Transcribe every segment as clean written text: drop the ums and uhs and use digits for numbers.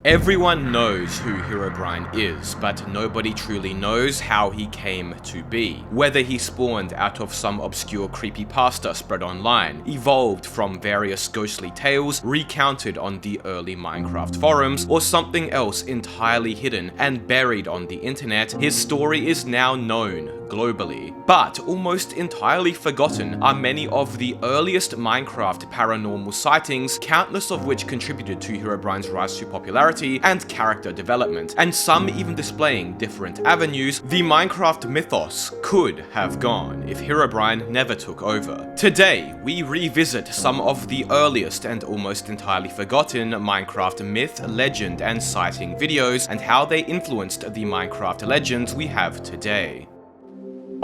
Everyone knows who Herobrine is, but nobody truly knows how he came to be. Whether he spawned out of some obscure creepypasta spread online, evolved from various ghostly tales recounted on the early Minecraft forums, or something else entirely hidden and buried on the internet, his story is now known globally. But almost entirely forgotten are many of the earliest Minecraft paranormal sightings, countless of which contributed to Herobrine's rise to popularity and character development, and some even displaying different avenues the Minecraft mythos could have gone if Herobrine never took over. Today, we revisit some of the earliest and almost entirely forgotten Minecraft myth, legend, and sighting videos, and how they influenced the Minecraft legends we have today.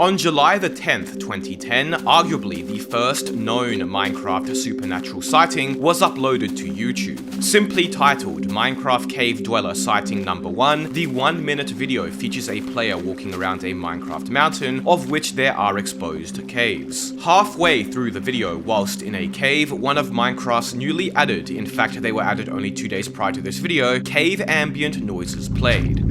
On July the 10th, 2010, arguably the first known Minecraft supernatural sighting was uploaded to YouTube. Simply titled Minecraft Cave Dweller Sighting Number 1, the 1-minute video features a player walking around a Minecraft mountain, of which there are exposed caves. Halfway through the video, whilst in a cave, one of Minecraft's newly added, in fact they were added only 2 days prior to this video, cave ambient noises played.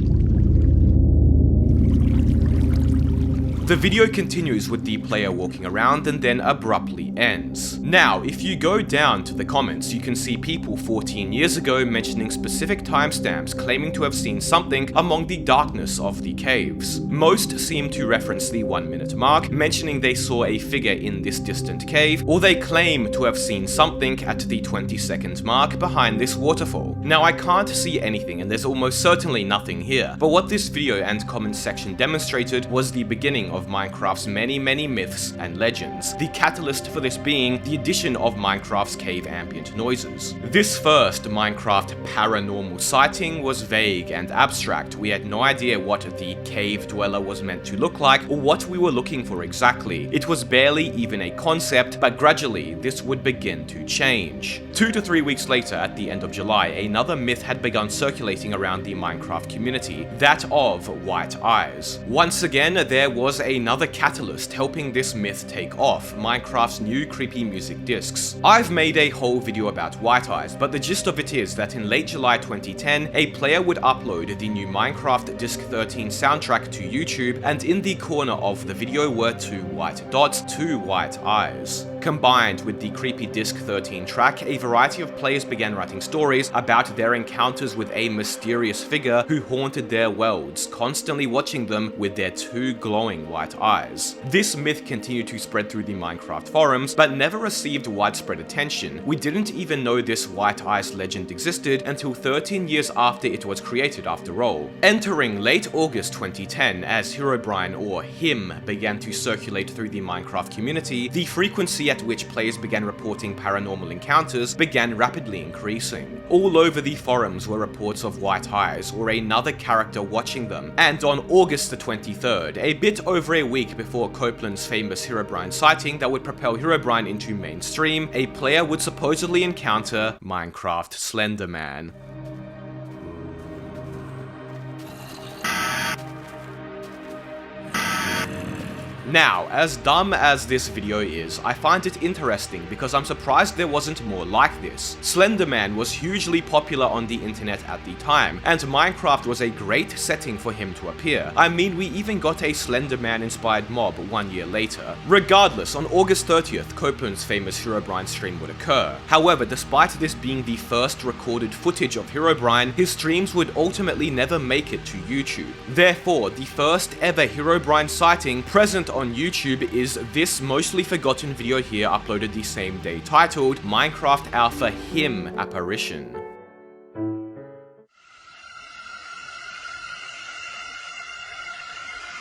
The video continues with the player walking around and then abruptly ends. Now, if you go down to the comments, you can see people 14 years ago mentioning specific timestamps claiming to have seen something among the darkness of the caves. Most seem to reference the 1-minute mark, mentioning they saw a figure in this distant cave, or they claim to have seen something at the 20-second mark behind this waterfall. Now, I can't see anything and there's almost certainly nothing here, but what this video and comment section demonstrated was the beginning of Minecraft's many myths and legends, the catalyst for this being the addition of Minecraft's cave ambient noises. This first Minecraft paranormal sighting was vague and abstract. We had no idea what the cave dweller was meant to look like or what we were looking for exactly. It was barely even a concept, but gradually this would begin to change. 2 to 3 weeks later, at the end of July, another myth had begun circulating around the Minecraft community, that of white eyes. Once again, there was another catalyst helping this myth take off, Minecraft's new creepy music discs. I've made a whole video about white eyes, but the gist of it is that in late July 2010, a player would upload the new Minecraft Disc 13 soundtrack to YouTube, and in the corner of the video were 2 white dots, 2 white eyes. Combined with the creepy Disc 13 track, a variety of players began writing stories about their encounters with a mysterious figure who haunted their worlds, constantly watching them with their 2 glowing white eyes. This myth continued to spread through the Minecraft forums, but never received widespread attention. We didn't even know this white eyes legend existed until 13 years after it was created after all. Entering late August 2010, as Herobrine or him began to circulate through the Minecraft community, the frequency at which players began reporting paranormal encounters began rapidly increasing. All over the forums were reports of white eyes or another character watching them, and on August the 23rd, a bit over a week before Copeland's famous Herobrine sighting that would propel Herobrine into mainstream, a player would supposedly encounter Minecraft Slender Man. Now, as dumb as this video is, I find it interesting because I'm surprised there wasn't more like this. Slender Man was hugely popular on the internet at the time, and Minecraft was a great setting for him to appear. I mean, we even got a Slender Man inspired mob 1 year later. Regardless, on August 30th, Copeland's famous Herobrine stream would occur. However, despite this being the first recorded footage of Herobrine, his streams would ultimately never make it to YouTube. Therefore, the first ever Herobrine sighting present on YouTube is this mostly forgotten video here uploaded the same day, titled Minecraft Alpha Him Apparition.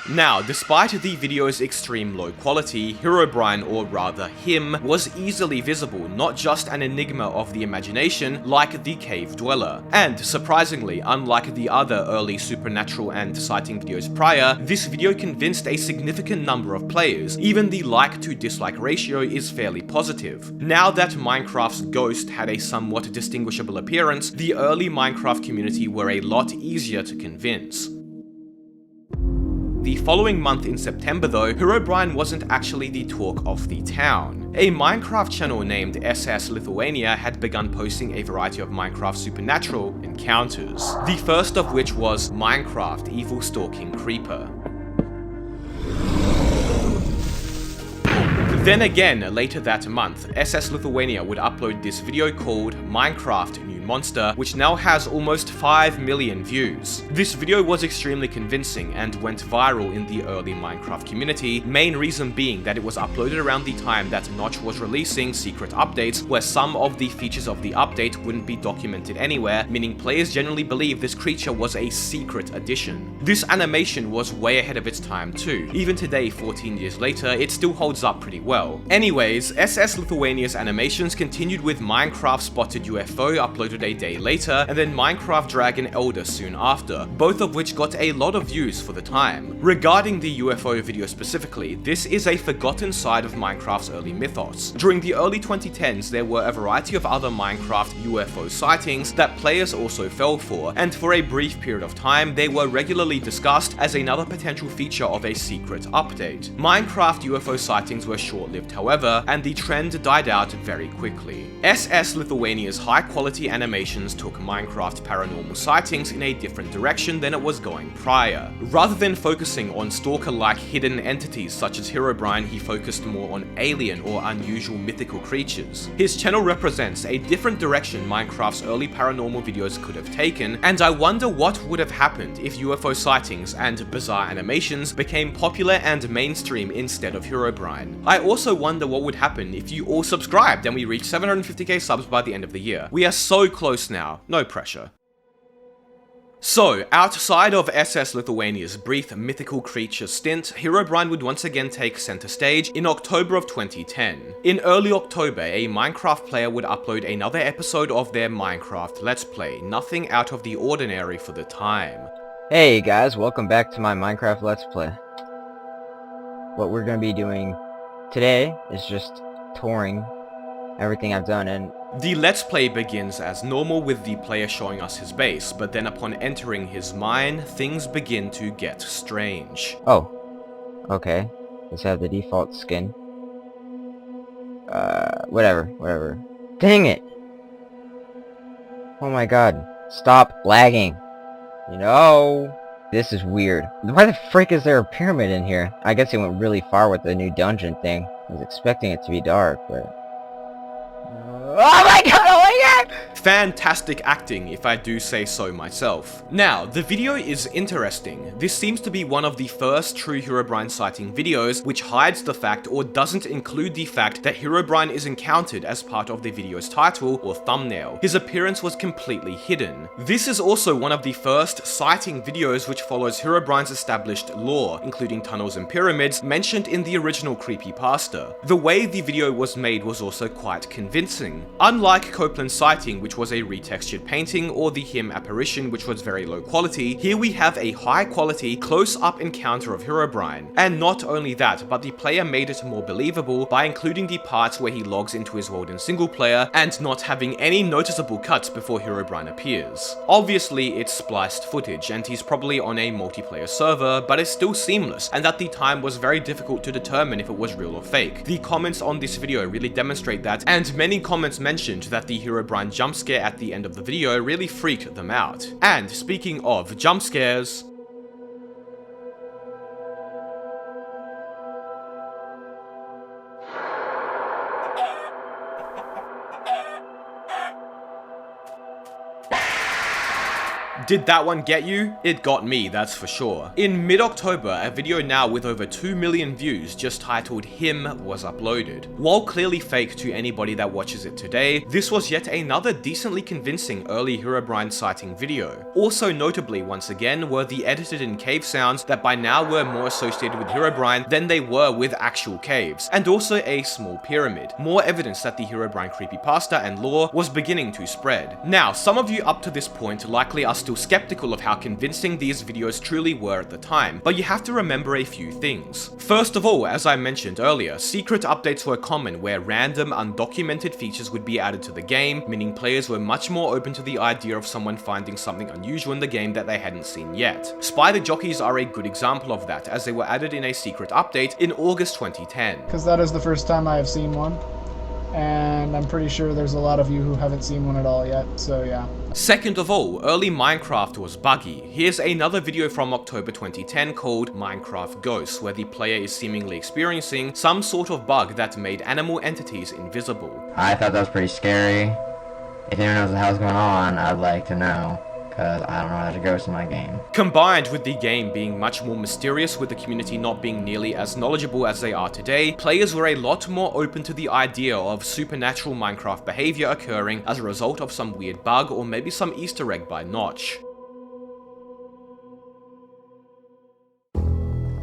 Now, despite the video's extreme low quality, Herobrine, or rather him, was easily visible, not just an enigma of the imagination like the cave dweller. And surprisingly, unlike the other early supernatural and sighting videos prior, this video convinced a significant number of players. Even the like to dislike ratio is fairly positive. Now that Minecraft's ghost had a somewhat distinguishable appearance, the early Minecraft community were a lot easier to convince. The following month in September though, Herobrine wasn't actually the talk of the town. A Minecraft channel named SS Lithuania had begun posting a variety of Minecraft supernatural encounters, the first of which was Minecraft Evil Stalking Creeper. Then again, later that month, SS Lithuania would upload this video called Minecraft New Monster, which now has almost 5 million views. This video was extremely convincing and went viral in the early Minecraft community, main reason being that it was uploaded around the time that Notch was releasing secret updates, where some of the features of the update wouldn't be documented anywhere, meaning players generally believed this creature was a secret addition. This animation was way ahead of its time too. Even today, 14 years later, it still holds up pretty well. Anyways, SS Lithuania's animations continued with Minecraft Spotted UFO uploaded a day later, and then Minecraft Dragon Elder soon after, both of which got a lot of views for the time. Regarding the UFO video specifically, this is a forgotten side of Minecraft's early mythos. During the early 2010s, there were a variety of other Minecraft UFO sightings that players also fell for, and for a brief period of time, they were regularly discussed as another potential feature of a secret update. Minecraft UFO sightings were short-lived, however, and the trend died out very quickly. SS Lithuania's high-quality animations took Minecraft paranormal sightings in a different direction than it was going prior. Rather than focusing on stalker-like hidden entities such as Herobrine, he focused more on alien or unusual mythical creatures. His channel represents a different direction Minecraft's early paranormal videos could have taken, and I wonder what would have happened if UFO sightings and bizarre animations became popular and mainstream instead of Herobrine. I also wonder what would happen if you all subscribed and we reached 750k subs by the end of the year. We are so close now, no pressure. So, outside of SS Lithuania's brief mythical creature stint, Herobrine would once again take center stage in October of 2010. In early October, a Minecraft player would upload another episode of their Minecraft Let's Play, nothing out of the ordinary for the time. Hey guys, welcome back to my Minecraft Let's Play. What we're going to be doing today is just touring everything I've done, and the Let's Play begins as normal with the player showing us his base, but then upon entering his mine, things begin to get strange. Oh, okay. Let's have the default skin. Whatever. Dang it! Oh my god. Stop lagging. You know, this is weird. Why the frick is there a pyramid in here? I guess it went really far with the new dungeon thing. I was expecting it to be dark, but... Oh my god, oh my god! Fantastic acting, if I do say so myself. Now, the video is interesting. This seems to be one of the first true Herobrine sighting videos which hides the fact or doesn't include the fact that Herobrine is encountered as part of the video's title or thumbnail. His appearance was completely hidden. This is also one of the first sighting videos which follows Herobrine's established lore, including tunnels and pyramids mentioned in the original creepypasta. The way the video was made was also quite convincing. Unlike Copeland's sighting, which was a retextured painting, or the him apparition, which was very low quality, here we have a high quality, close-up encounter of Herobrine. And not only that, but the player made it more believable by including the parts where he logs into his world in single player, and not having any noticeable cuts before Herobrine appears. Obviously, it's spliced footage, and he's probably on a multiplayer server, but it's still seamless, and at the time was very difficult to determine if it was real or fake. The comments on this video really demonstrate that, and many comments mentioned that the Herobrine jump scare at the end of the video really freaked them out. And speaking of jump scares, did that one get you? It got me, that's for sure. In mid-October, a video now with over 2 million views just titled Him was uploaded. While clearly fake to anybody that watches it today, this was yet another decently convincing early Herobrine sighting video. Also notably, once again, were the edited in cave sounds that by now were more associated with Herobrine than they were with actual caves, and also a small pyramid. More evidence that the Herobrine creepypasta and lore was beginning to spread. Now, some of you up to this point likely are still still skeptical of how convincing these videos truly were at the time, but you have to remember a few things. First of all, as I mentioned earlier, secret updates were common where random, undocumented features would be added to the game, meaning players were much more open to the idea of someone finding something unusual in the game that they hadn't seen yet. Spider jockeys are a good example of that, as they were added in a secret update in August 2010. Because that is the first time I have seen one, and I'm pretty sure there's a lot of you who haven't seen one at all yet, so yeah. Second of all, early Minecraft was buggy. Here's another video from October 2010 called Minecraft Ghosts, where the player is seemingly experiencing some sort of bug that made animal entities invisible. I thought that was pretty scary. If anyone knows what the hell's going on, I'd like to know, because I don't know how to ghost in my game. Combined with the game being much more mysterious, with the community not being nearly as knowledgeable as they are today, players were a lot more open to the idea of supernatural Minecraft behavior occurring as a result of some weird bug or maybe some Easter egg by Notch.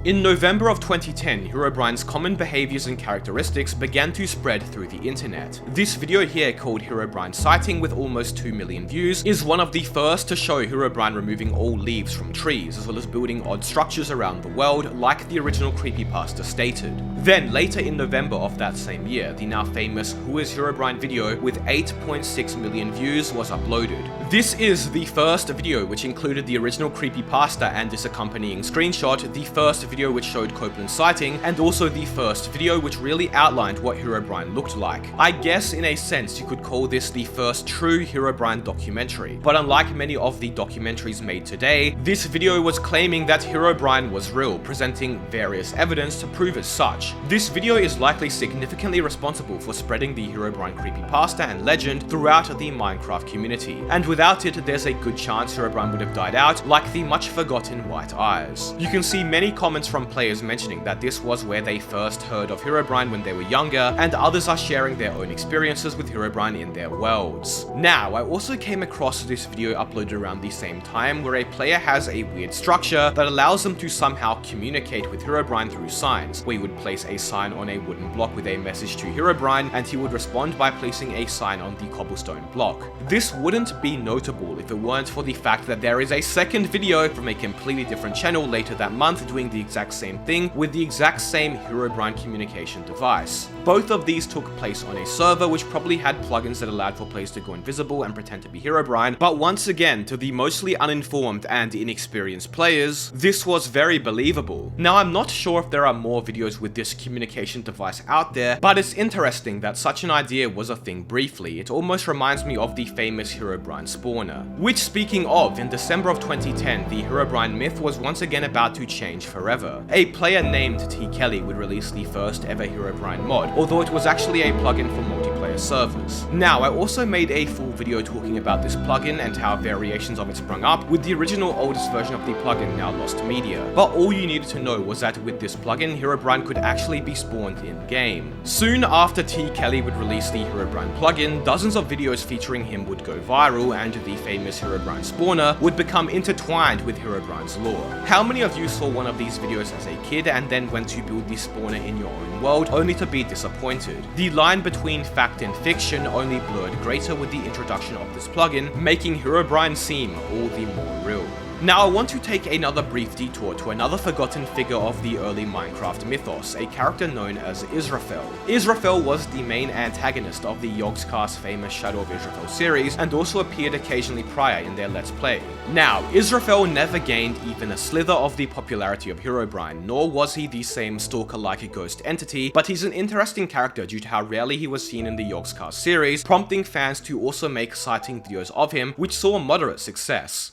In November of 2010, Herobrine's common behaviors and characteristics began to spread through the internet. This video here, called Herobrine Sighting, with almost 2 million views, is one of the first to show Herobrine removing all leaves from trees, as well as building odd structures around the world, like the original creepypasta stated. Then, later in November of that same year, the now famous Who is Herobrine video with 8.6 million views was uploaded. This is the first video which included the original creepypasta and its accompanying screenshot, the first video which showed Copeland's sighting, and also the first video which really outlined what Herobrine looked like. I guess in a sense you could call this the first true Herobrine documentary, but unlike many of the documentaries made today, this video was claiming that Herobrine was real, presenting various evidence to prove as such. This video is likely significantly responsible for spreading the Herobrine creepypasta and legend throughout the Minecraft community, and without it there's a good chance Herobrine would have died out like the much forgotten White Eyes. You can see many comments from players mentioning that this was where they first heard of Herobrine when they were younger, and others are sharing their own experiences with Herobrine in their worlds. Now, I also came across this video uploaded around the same time where a player has a weird structure that allows them to somehow communicate with Herobrine through signs, where you would place a sign on a wooden block with a message to Herobrine, and he would respond by placing a sign on the cobblestone block. This wouldn't be notable if it weren't for the fact that there is a second video from a completely different channel later that month doing the exact same thing with the exact same Herobrine communication device. Both of these took place on a server which probably had plugins that allowed for players to go invisible and pretend to be Herobrine, but once again, to the mostly uninformed and inexperienced players, this was very believable. Now, I'm not sure if there are more videos with this communication device out there, but it's interesting that such an idea was a thing briefly. It almost reminds me of the famous Herobrine spawner. Which, speaking of, in December of 2010, the Herobrine myth was once again about to change forever. A player named T. Kelly would release the first ever Herobrine mod, although it was actually a plugin for multiplayer servers. Now, I also made a full video talking about this plugin and how variations of it sprung up, with the original oldest version of the plugin now lost to media. But all you needed to know was that with this plugin, Herobrine could actually be spawned in-game. Soon after T. Kelly would release the Herobrine plugin, dozens of videos featuring him would go viral, and the famous Herobrine spawner would become intertwined with Herobrine's lore. How many of you saw one of these videos as a kid and then went to build the spawner in your own world only to be disappointed? The line between fact and fiction only blurred greater with the introduction of this plugin, making Herobrine seem all the more real. Now, I want to take another brief detour to another forgotten figure of the early Minecraft mythos, a character known as Israfel. Israfel was the main antagonist of the Yogscast famous Shadow of Israfel series, and also appeared occasionally prior in their Let's Play. Now, Israfel never gained even a slither of the popularity of Herobrine, nor was he the same stalker-like ghost entity, but he's an interesting character due to how rarely he was seen in the Yogscast series, prompting fans to also make sighting videos of him, which saw moderate success.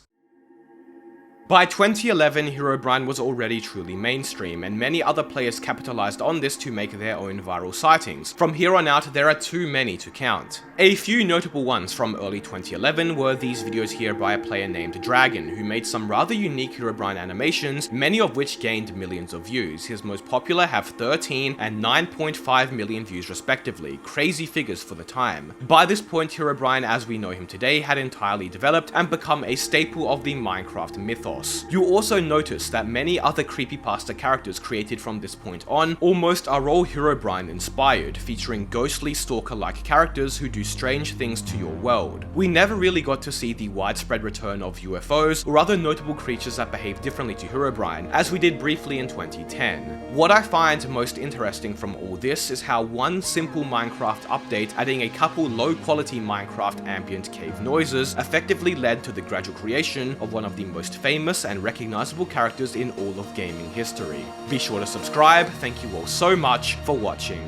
By 2011, Herobrine was already truly mainstream, and many other players capitalized on this to make their own viral sightings. From here on out, there are too many to count. A few notable ones from early 2011 were these videos here by a player named Dragon, who made some rather unique Herobrine animations, many of which gained millions of views. His most popular have 13 and 9.5 million views respectively, crazy figures for the time. By this point, Herobrine as we know him today had entirely developed and become a staple of the Minecraft mythos. mythos. You'll also notice that many other creepypasta characters created from this point on almost are all Herobrine inspired, featuring ghostly stalker-like characters who do strange things to your world. We never really got to see the widespread return of UFOs or other notable creatures that behave differently to Herobrine, as we did briefly in 2010. What I find most interesting from all this is how one simple Minecraft update adding a couple low-quality Minecraft ambient cave noises effectively led to the gradual creation of one of the most famous and recognizable characters in all of gaming history. Be sure to subscribe. Thank you all so much for watching.